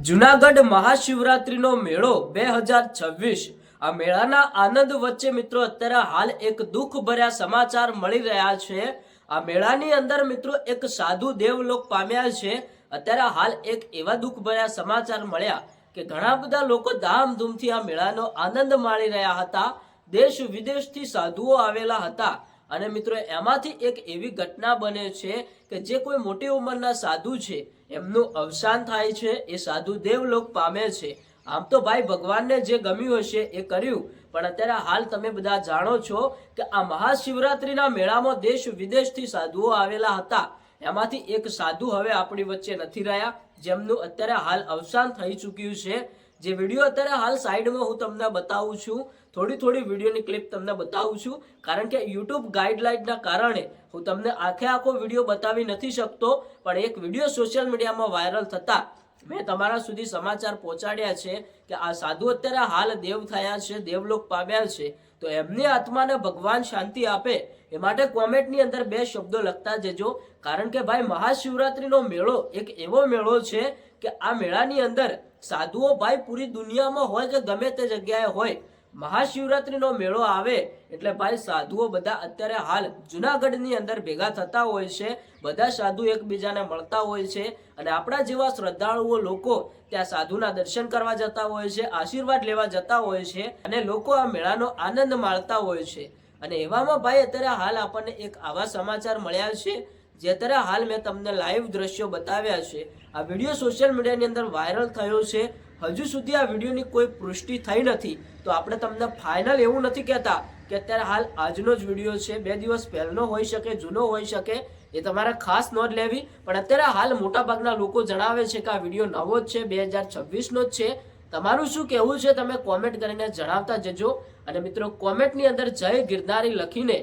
જુનાગઢ મહાશિવરાત્રીનો મેળો 2026 આ મેળાના આનંદ વચ્ચે મિત્રો અત્યારે હાલ એક દુઃખ ભર્યા સમાચાર મળી રહ્યા છે। આ મેળાની અંદર મિત્રો એક સાધુ દેવલોક પામ્યા છે। અત્યારે હાલ એક એવા દુઃખ ભર્યા સમાચાર મળ્યા કે ઘણા બધા લોકો ધામધૂમથી આ મેળાનો આનંદ માણી રહ્યા હતા। દેશ વિદેશથી સાધુઓ આવેલા હતા અને મિત્રો એમાંથી એક એવી ઘટના બને છે કે જે કોઈ મોટી ઉંમરના સાધુ છે એમનું અવસાન થાય છે, એ સાધુ દેવલોક પામે છે। આમ તો ભાઈ ભગવાનને જે ગમ્યું હશે એ કર્યું, પણ અત્યારે હાલ તમે બધા જાણો છો કે આ મહાશિવરાત્રીના મેળામાં દેશ વિદેશથી સાધુઓ આવેલા હતા। એમાંથી એક સાધુ હવે આપણી વચ્ચે નથી રહ્યા, જેમનું અત્યારે હાલ અવસાન થઈ ચૂક્યું છે। જે વિડીયો અત્યારે હાલ સાઈડમાં હું તમને બતાવું છું, થોડી વિડીયોની ક્લિપ તમને બતાવું છું, કારણ કે યુટ્યુબ ગાઈડલાઈનના કારણે હું તમને આખો વિડીયો બતાવી નથી શકતો, પણ એક વિડીયો સોશિયલ મીડિયામાં વાયરલ થતા મેં તમારા સુધી સમાચાર પહોંચાડ્યા છે કે આ સાધુ અત્યારે હાલ દેવ થયા છે, દેવલોક પામ્યા છે। તો એમની આત્માને ભગવાન શાંતિ આપે એ માટે કોમેન્ટની અંદર 2 શબ્દો લખતા જજો, કારણ કે ભાઈ મહાશિવરાત્રીનો મેળો એક એવો મેળો છે કે આ મેળાની અંદર સાધુઓ ભાઈ પૂરી દુનિયામાં હોય કે ગમે તે જગ્યાએ હોય, મહાશિવરાત્રીનો મેળો આવે એટલે ભાઈ સાધુઓ બધા અત્યારે હાલ જુનાગઢની અંદર ભેગા થતા હોય છે। બધા સાધુ એકબીજાને મળતા હોય છે અને આપણા જેવા શ્રદ્ધાળુઓ લોકો ત્યાં સાધુના દર્શન કરવા જતા હોય છે, આશીર્વાદ લેવા જતા હોય છે અને લોકો આ મેળાનો આનંદ માણતા હોય છે। અને એવામાં ભાઈ અત્યારે હાલ આપણને એક આવા સમાચાર મળ્યા છે જે અત્યારે હાલ મેં તમને લાઈવ દ્રશ્યો બતાવ્યા છે। આ વિડીયો સોશિયલ મીડિયાની અંદર વાયરલ થયો છે। હજુ સુધી આ વિડીયોની કોઈ પુષ્ટિ થઈ નથી, તો આપણે તમને ફાઇનલ એવું નથી કહેતા કે અત્યારે હાલ આજનો જ વિડીયો છે, 2 દિવસ પહેલાનો હોઈ શકે, જૂનો હોઈ શકે, એ તમારે ખાસ નોંધ લેવી। પણ અત્યારે હાલ મોટાભાગના લોકો જણાવે છે કે આ વિડીયો નવો જ છે, 2026નો જ છે। તમારું શું કહેવું છે તમે કોમેન્ટ કરીને જણાવતા જજો। અને મિત્રો કોમેન્ટની અંદર જય ગિરનારી લખીને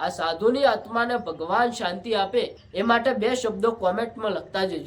આ સાધુની આત્માને ભગવાન શાંતિ આપે એ માટે 2 શબ્દો કોમેન્ટમાં લખતા જજો।